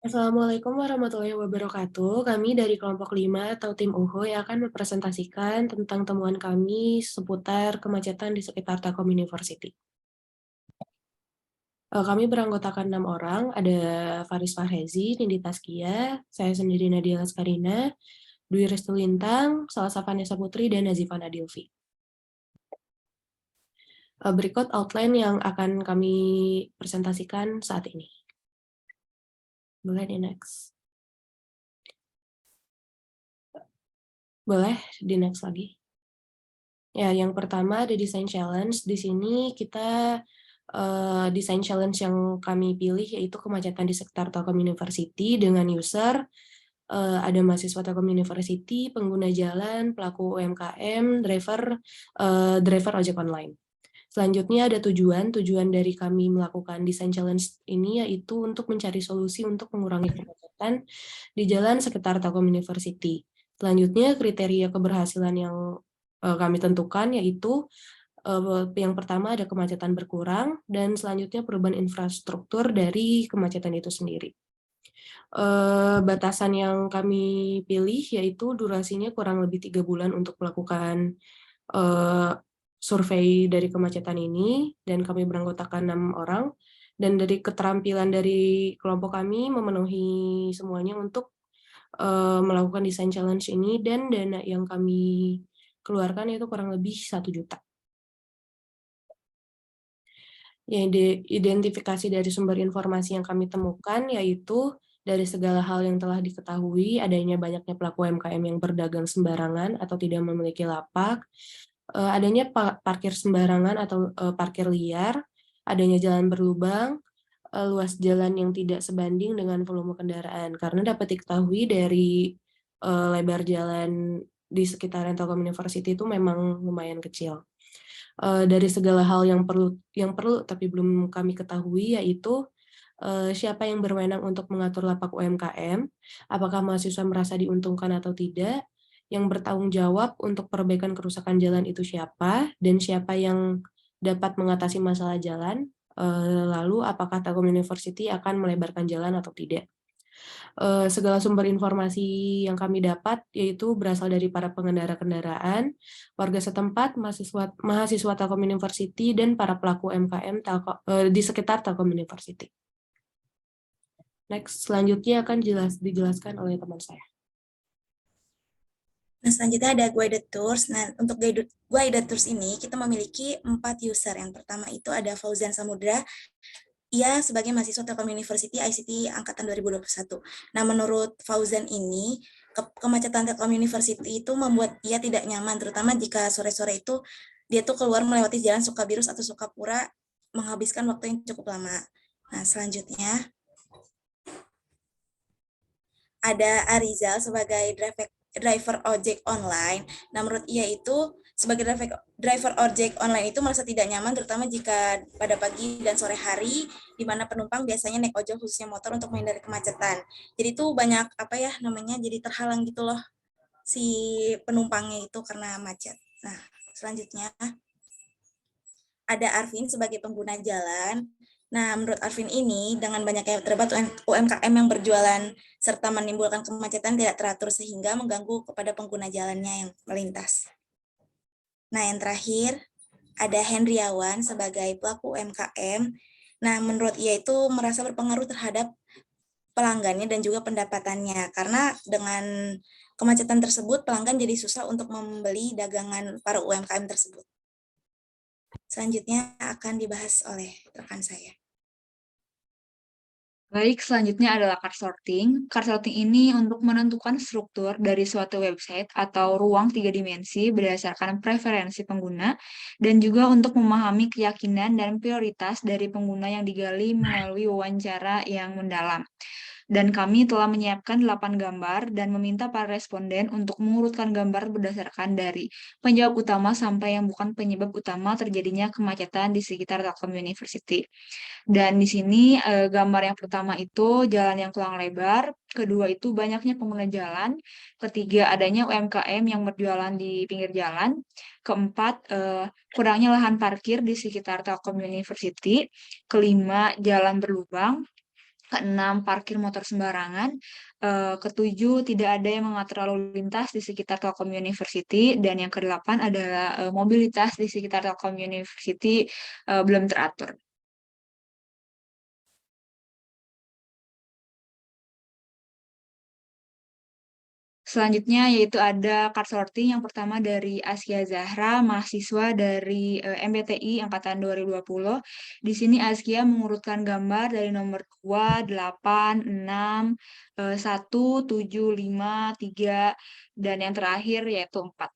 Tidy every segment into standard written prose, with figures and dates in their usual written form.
Assalamualaikum warahmatullahi wabarakatuh. Kami dari kelompok 5 atau tim UHO yang akan mempresentasikan tentang temuan kami seputar kemacetan di sekitar Telkom University. Kami beranggotakan 6 orang, ada Faris Fahrezi, Nindi Taskia, saya sendiri Nadia Laskarina, Dwi Restu Lintang, Salsa Vanessa Putri, dan Nazifan Adilvi. Berikut outline yang akan kami presentasikan saat ini. Boleh di next. Boleh di next lagi. Ya, yang pertama ada design challenge. Di sini kita design challenge yang kami pilih yaitu kemacetan di sekitar Telkom University dengan user, ada mahasiswa Telkom University, pengguna jalan, pelaku UMKM, driver ojek online. Selanjutnya ada tujuan dari kami melakukan design challenge ini yaitu untuk mencari solusi untuk mengurangi kemacetan di jalan sekitar Telkom University. Selanjutnya kriteria keberhasilan yang kami tentukan yaitu yang pertama ada kemacetan berkurang dan selanjutnya perubahan infrastruktur dari kemacetan itu sendiri. Batasan yang kami pilih yaitu durasinya kurang lebih 3 bulan untuk melakukan survei dari kemacetan ini dan kami beranggotakan 6 orang dan dari keterampilan dari kelompok kami memenuhi semuanya untuk melakukan desain challenge ini dan dana yang kami keluarkan itu kurang lebih 1 juta. Ya, identifikasi dari sumber informasi yang kami temukan yaitu dari segala hal yang telah diketahui, adanya banyaknya pelaku UMKM yang berdagang sembarangan atau tidak memiliki lapak, adanya parkir sembarangan atau parkir liar, adanya jalan berlubang, luas jalan yang tidak sebanding dengan volume kendaraan. Karena dapat diketahui dari lebar jalan di sekitaran Telkom University itu memang lumayan kecil. Dari segala hal yang perlu tapi belum kami ketahui yaitu siapa yang berwenang untuk mengatur lapak UMKM, apakah mahasiswa merasa diuntungkan atau tidak, yang bertanggung jawab untuk perbaikan kerusakan jalan itu siapa, dan siapa yang dapat mengatasi masalah jalan, lalu apakah Telkom University akan melebarkan jalan atau tidak. Segala sumber informasi yang kami dapat yaitu berasal dari para pengendara kendaraan, warga setempat, mahasiswa Telkom University, dan para pelaku UMKM di sekitar Telkom University. Next, selanjutnya akan dijelaskan oleh teman saya. Nah, selanjutnya ada guided tours. Nah, untuk guided tours ini kita memiliki 4 user. Yang pertama itu ada Fauzan Samudra. Ia sebagai mahasiswa Telkom University ICT angkatan 2021. Nah, menurut Fauzan ini, kemacetan Telkom University itu membuat ia tidak nyaman, terutama jika sore-sore itu dia tuh keluar melewati jalan Sukabirus atau Sukapura, menghabiskan waktu yang cukup lama. Nah, selanjutnya ada Arizal sebagai driver ojek online. Nah, menurut ia itu sebagai driver ojek online itu merasa tidak nyaman, terutama jika pada pagi dan sore hari, di mana penumpang biasanya naik ojol khususnya motor untuk menghindari kemacetan. Jadi itu banyak jadi terhalang gitu loh si penumpangnya itu karena macet. Nah, selanjutnya ada Arvin sebagai pengguna jalan. Nah, menurut Arvin ini, dengan banyaknya terdapat UMKM yang berjualan serta menimbulkan kemacetan tidak teratur sehingga mengganggu kepada pengguna jalannya yang melintas. Nah, yang terakhir, ada Hendriawan sebagai pelaku UMKM. Nah, menurut ia itu merasa berpengaruh terhadap pelanggannya dan juga pendapatannya, karena dengan kemacetan tersebut, pelanggan jadi susah untuk membeli dagangan para UMKM tersebut. Selanjutnya akan dibahas oleh rekan saya. Baik, selanjutnya adalah card sorting. Card sorting ini untuk menentukan struktur dari suatu website atau ruang 3 dimensi berdasarkan preferensi pengguna dan juga untuk memahami keyakinan dan prioritas dari pengguna yang digali melalui wawancara yang mendalam. Dan kami telah menyiapkan 8 gambar dan meminta para responden untuk mengurutkan gambar berdasarkan dari penyebab utama sampai yang bukan penyebab utama terjadinya kemacetan di sekitar Telkom University. Dan di sini gambar yang pertama itu jalan yang kurang lebar, kedua itu banyaknya pengguna jalan, ketiga adanya UMKM yang berjualan di pinggir jalan, keempat kurangnya lahan parkir di sekitar Telkom University, kelima jalan berlubang, Keenam, parkir motor sembarangan. Ketujuh, tidak ada yang mengatur lalu lintas di sekitar Telkom University. Dan yang kedelapan adalah mobilitas di sekitar Telkom University belum teratur. Selanjutnya yaitu ada card sorting. Yang pertama dari Askia Zahra, mahasiswa dari MBTI angkatan 2020. Di sini Askia mengurutkan gambar dari nomor 2, 8, 6, 1, 7, 5, 3, dan yang terakhir yaitu 4.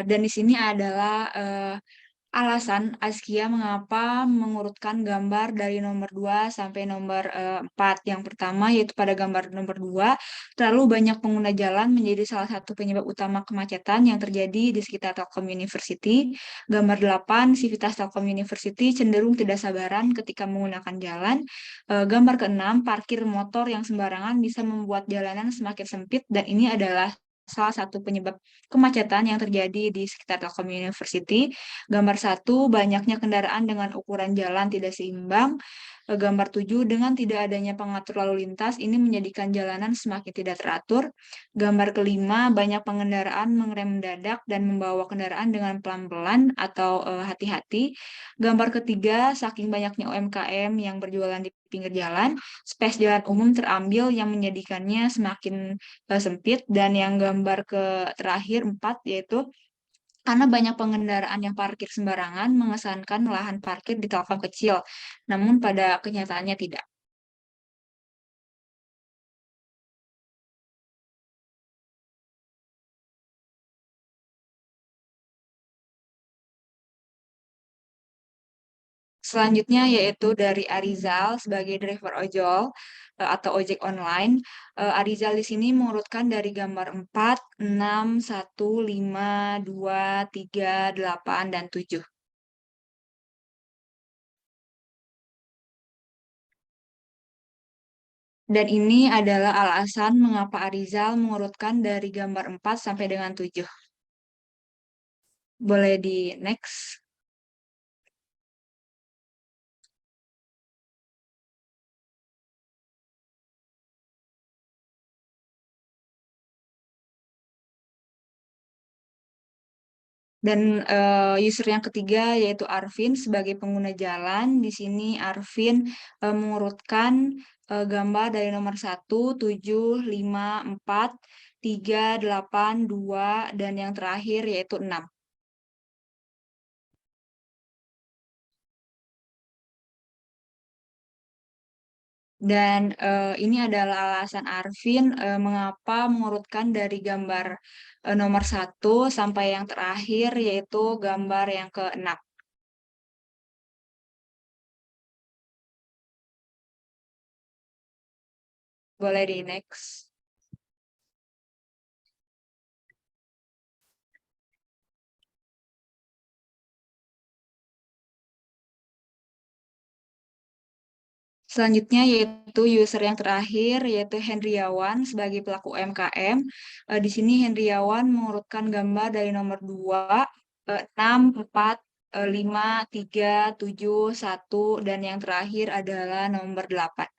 Dan di sini adalah alasan Askia mengapa mengurutkan gambar dari nomor 2 sampai nomor 4. Yang pertama yaitu pada gambar nomor 2, terlalu banyak pengguna jalan menjadi salah satu penyebab utama kemacetan yang terjadi di sekitar Telkom University. Gambar 8, sivitas Telkom University cenderung tidak sabaran ketika menggunakan jalan. Gambar ke-6, parkir motor yang sembarangan bisa membuat jalanan semakin sempit, dan ini adalah salah satu penyebab kemacetan yang terjadi di sekitar Telkom University. Gambar 1, banyaknya kendaraan dengan ukuran jalan tidak seimbang. Gambar 7, dengan tidak adanya pengatur lalu lintas, ini menjadikan jalanan semakin tidak teratur. Gambar ke-5, banyak pengendaraan mengerem mendadak dan membawa kendaraan dengan pelan-pelan atau hati-hati. Gambar ke-3, saking banyaknya UMKM yang berjualan di pinggir jalan, space jalan umum terambil yang menjadikannya semakin sempit. Dan yang gambar ke terakhir 4, yaitu karena banyak pengendaraan yang parkir sembarangan mengesankan lahan parkir di Telkom kecil, namun pada kenyataannya tidak. Selanjutnya yaitu dari Arizal sebagai driver ojol atau ojek online. Arizal di sini mengurutkan dari gambar 4, 6, 1, 5, 2, 3, 8, dan 7. Dan ini adalah alasan mengapa Arizal mengurutkan dari gambar 4 sampai dengan 7. Boleh di next. Dan user yang ketiga yaitu Arvin sebagai pengguna jalan. Di sini Arvin mengurutkan gambar dari nomor 1, 7, 5, 4, 3, 8, 2, dan yang terakhir yaitu 6. Dan ini adalah alasan Arvin mengapa mengurutkan dari gambar nomor 1 sampai yang terakhir yaitu gambar yang ke-6. Boleh di next. Selanjutnya yaitu user yang terakhir yaitu Hendriawan sebagai pelaku UMKM. Di sini Hendriawan mengurutkan gambar dari nomor 2, 6, 4, 5, 3, 7, 1, dan yang terakhir adalah nomor 8.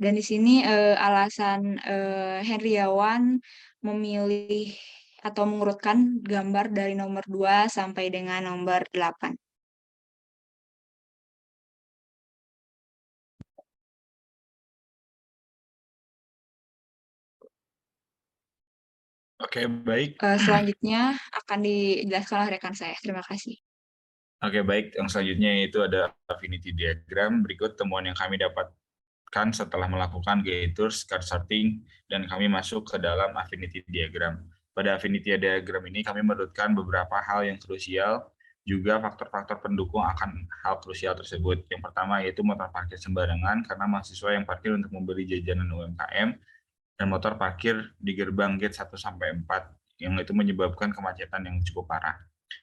Dan di sini alasan Hendriawan memilih atau mengurutkan gambar dari nomor 2 sampai dengan nomor 8. Oke, baik. Selanjutnya akan dijelaskan oleh rekan saya. Terima kasih. Oke, baik. Yang selanjutnya itu ada affinity diagram. Berikut temuan yang kami dapatkan setelah melakukan Gaiters, card sorting, dan kami masuk ke dalam affinity diagram. Pada affinity diagram ini kami menurutkan beberapa hal yang krusial, juga faktor-faktor pendukung akan hal krusial tersebut. Yang pertama yaitu motor parkir sembarangan karena mahasiswa yang parkir untuk membeli jajanan UMKM, dan motor parkir di gerbang gate 1 sampai 4 yang itu menyebabkan kemacetan yang cukup parah.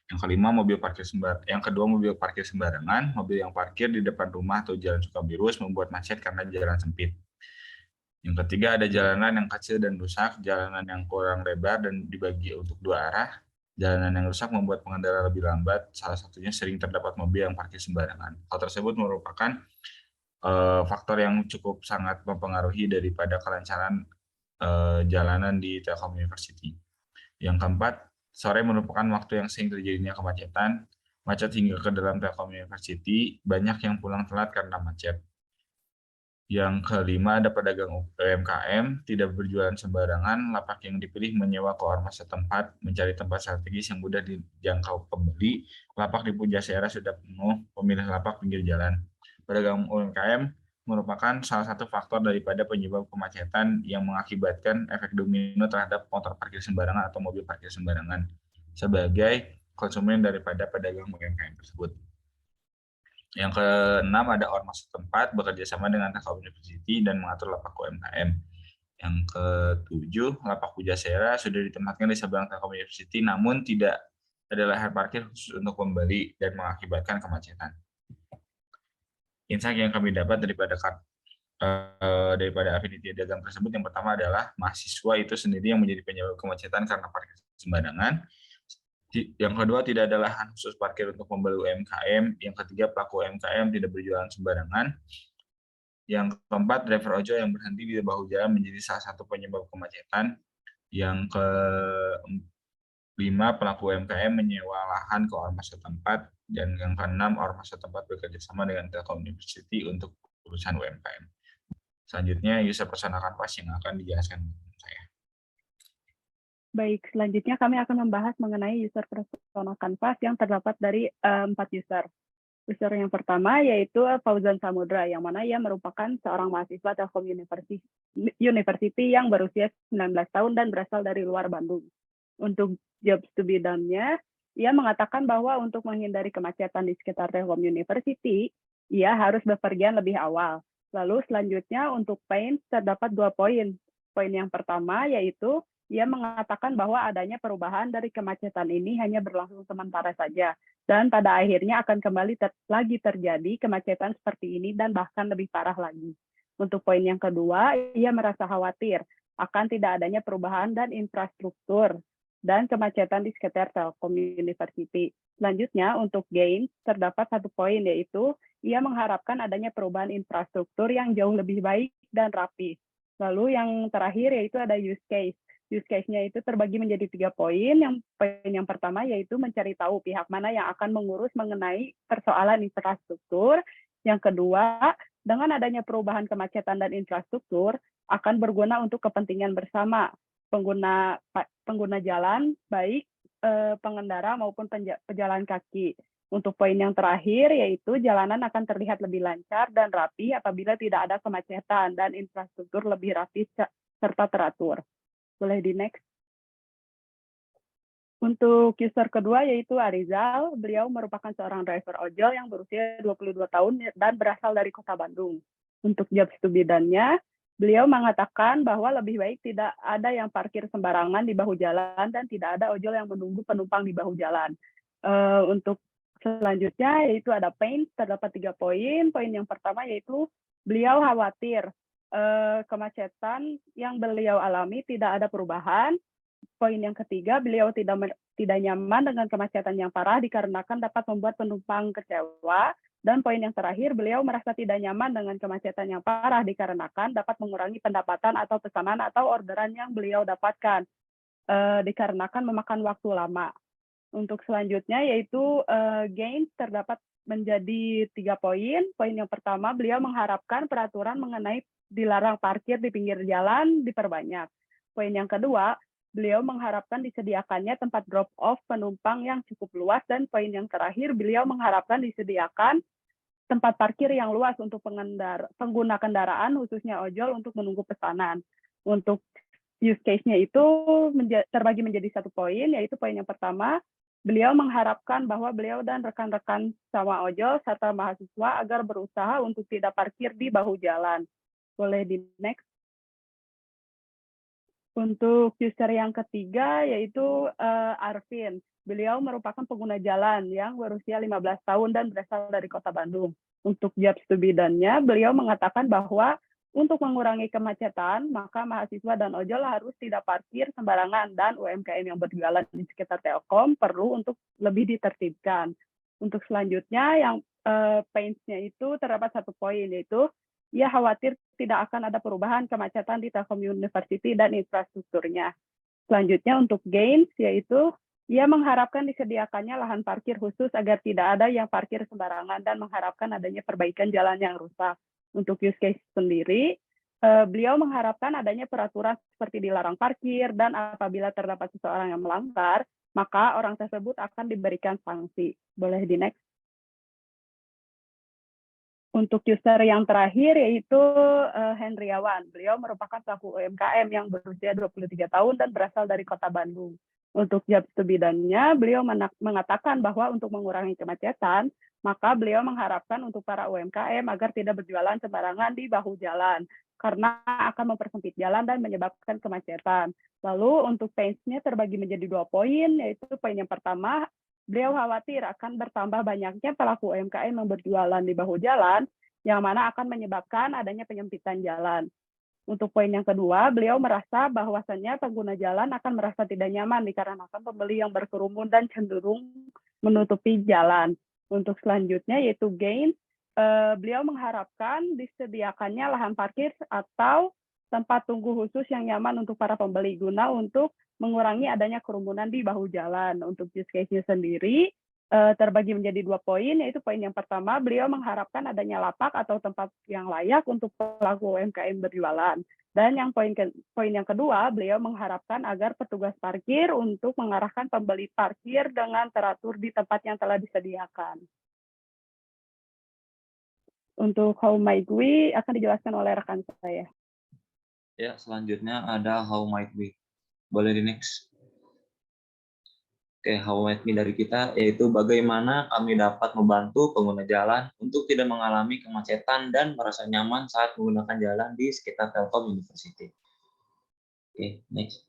Yang kedua mobil parkir sembarangan, mobil yang parkir di depan rumah atau jalan Sukabirus membuat macet karena jalan sempit. Yang ketiga ada jalanan yang kecil dan rusak, jalanan yang kurang lebar dan dibagi untuk dua arah. Jalanan yang rusak membuat pengendara lebih lambat, salah satunya sering terdapat mobil yang parkir sembarangan. Hal tersebut merupakan faktor yang cukup sangat mempengaruhi daripada kelancaran jalanan di Telkom University. Yang keempat, sore merupakan waktu yang sering terjadinya kemacetan. Macet hingga ke dalam Telkom University, banyak yang pulang telat karena macet. Yang kelima, ada pedagang UMKM, tidak berjualan sembarangan, lapak yang dipilih menyewa ke ormas setempat, mencari tempat strategis yang mudah dijangkau pembeli, lapak di Pujasera sudah penuh, pemilih lapak pinggir jalan. Pedagang UMKM merupakan salah satu faktor daripada penyebab kemacetan yang mengakibatkan efek domino terhadap motor parkir sembarangan atau mobil parkir sembarangan sebagai konsumen daripada pedagang UMKM tersebut. Yang keenam, ada ormas setempat bekerja sama dengan Telkom University dan mengatur lapak UMKM. Yang ketujuh, lapak Pujasera sudah ditempatkan di seberang Telkom University, namun tidak ada lahan parkir khusus untuk pembeli dan mengakibatkan kemacetan. Insight yang kami dapat daripada Affinity Diagram tersebut, yang pertama adalah mahasiswa itu sendiri yang menjadi penyebab kemacetan karena parkir sembarangan. Yang kedua, tidak ada lahan khusus parkir untuk pembeli UMKM. Yang ketiga, pelaku UMKM tidak berjualan sembarangan. Yang keempat, driver ojol yang berhenti di bahu jalan menjadi salah satu penyebab kemacetan. Yang kelima, pelaku UMKM menyewa lahan ke ormas setempat. Dan yang keenam, ormas setempat bekerja sama dengan Telkom University untuk urusan UMKM. Selanjutnya, user persona Canvas yang akan dijelaskan saya. Baik, selanjutnya kami akan membahas mengenai user persona Canvas yang terdapat dari 4 user. User yang pertama yaitu Fauzan Samudra, yang mana ia merupakan seorang mahasiswa Telkom University yang berusia 19 tahun dan berasal dari luar Bandung. Untuk jobs to be done-nya, ia mengatakan bahwa untuk menghindari kemacetan di sekitar Telkom University, ia harus bepergian lebih awal. Lalu selanjutnya untuk pain terdapat 2 poin. Poin yang pertama yaitu ia mengatakan bahwa adanya perubahan dari kemacetan ini hanya berlangsung sementara saja, dan pada akhirnya akan kembali lagi terjadi kemacetan seperti ini dan bahkan lebih parah lagi. Untuk poin yang kedua, ia merasa khawatir akan tidak adanya perubahan dan infrastruktur dan kemacetan di sekitar Telkom University. Selanjutnya, untuk gain, terdapat 1 poin, yaitu ia mengharapkan adanya perubahan infrastruktur yang jauh lebih baik dan rapi. Lalu yang terakhir yaitu ada use case. Use case-nya itu terbagi menjadi 3 poin. Poin yang pertama yaitu mencari tahu pihak mana yang akan mengurus mengenai persoalan infrastruktur. Yang kedua, dengan adanya perubahan kemacetan dan infrastruktur, akan berguna untuk kepentingan bersama pengguna jalan, baik pengendara maupun pejalan kaki. Untuk poin yang terakhir, yaitu jalanan akan terlihat lebih lancar dan rapi apabila tidak ada kemacetan dan infrastruktur lebih rapi serta teratur. Boleh di next. Untuk user kedua yaitu Arizal, beliau merupakan seorang driver ojol yang berusia 22 tahun dan berasal dari Kota Bandung. Untuk jobs to be done-nya, beliau mengatakan bahwa lebih baik tidak ada yang parkir sembarangan di bahu jalan dan tidak ada ojol yang menunggu penumpang di bahu jalan. Untuk selanjutnya yaitu ada pain, terdapat 3 poin. Poin yang pertama yaitu beliau khawatir kemacetan yang beliau alami tidak ada perubahan. Poin yang ketiga, beliau tidak nyaman dengan kemacetan yang parah dikarenakan dapat membuat penumpang kecewa. Dan poin yang terakhir, beliau merasa tidak nyaman dengan kemacetan yang parah dikarenakan dapat mengurangi pendapatan atau pesanan atau orderan yang beliau dapatkan dikarenakan memakan waktu lama. Untuk selanjutnya yaitu gain, terdapat menjadi 3 poin. Poin yang pertama, beliau mengharapkan peraturan mengenai dilarang parkir di pinggir jalan diperbanyak. Poin yang kedua, beliau mengharapkan disediakannya tempat drop-off penumpang yang cukup luas. Dan poin yang terakhir, beliau mengharapkan disediakan tempat parkir yang luas untuk pengguna kendaraan, khususnya ojol, untuk menunggu pesanan. Untuk use case-nya itu terbagi menjadi 1 poin, yaitu poin yang pertama, beliau mengharapkan bahwa beliau dan rekan-rekan sama ojol serta mahasiswa agar berusaha untuk tidak parkir di bahu jalan. Boleh di next. Untuk user yang ketiga yaitu Arvin. Beliau merupakan pengguna jalan yang berusia 15 tahun dan berasal dari Kota Bandung. Untuk jobs to be done-nya, beliau mengatakan bahwa Untuk mengurangi kemacetan, maka mahasiswa dan ojol harus tidak parkir sembarangan dan UMKM yang berjualan di sekitar Telkom perlu untuk lebih ditertibkan. Untuk selanjutnya yang pains-nya itu terdapat satu poin, yaitu ia khawatir tidak akan ada perubahan kemacetan di Telkom University dan infrastrukturnya. Selanjutnya untuk gains, yaitu ia mengharapkan disediakannya lahan parkir khusus agar tidak ada yang parkir sembarangan dan mengharapkan adanya perbaikan jalan yang rusak. Untuk use case sendiri, beliau mengharapkan adanya peraturan seperti dilarang parkir dan apabila terdapat seseorang yang melanggar, maka orang tersebut akan diberikan sanksi. Boleh di next. Untuk user yang terakhir yaitu Hendriawan. Beliau merupakan pelaku UMKM yang berusia 23 tahun dan berasal dari Kota Bandung. Untuk job to be done-nya, beliau mengatakan bahwa untuk mengurangi kemacetan, maka beliau mengharapkan untuk para UMKM agar tidak berjualan sembarangan di bahu jalan, karena akan mempersempit jalan dan menyebabkan kemacetan. Lalu untuk pains-nya terbagi menjadi 2 poin, yaitu poin yang pertama, beliau khawatir akan bertambah banyaknya pelaku UMKM yang berjualan di bahu jalan, yang mana akan menyebabkan adanya penyempitan jalan. Untuk poin yang kedua, beliau merasa bahwasannya pengguna jalan akan merasa tidak nyaman dikarenakan pembeli yang berkerumun dan cenderung menutupi jalan. Untuk selanjutnya yaitu gain, beliau mengharapkan disediakannya lahan parkir atau tempat tunggu khusus yang nyaman untuk para pembeli guna untuk mengurangi adanya kerumunan di bahu jalan. Untuk use case-nya sendiri terbagi menjadi 2 poin, yaitu poin yang pertama, beliau mengharapkan adanya lapak atau tempat yang layak untuk pelaku UMKM berjualan. Dan yang poin yang kedua, beliau mengharapkan agar petugas parkir untuk mengarahkan pembeli parkir dengan teratur di tempat yang telah disediakan. Untuk How Might We akan dijelaskan oleh rekan saya. Ya, selanjutnya ada How Might We. Boleh di next. Oke, How Might We dari kita yaitu bagaimana kami dapat membantu pengguna jalan untuk tidak mengalami kemacetan dan merasa nyaman saat menggunakan jalan di sekitar Telkom University. Oke, next.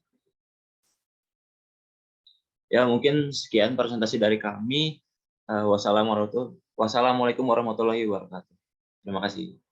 Ya, mungkin sekian presentasi dari kami. Wassalamualaikum warahmatullahi wabarakatuh. Terima kasih.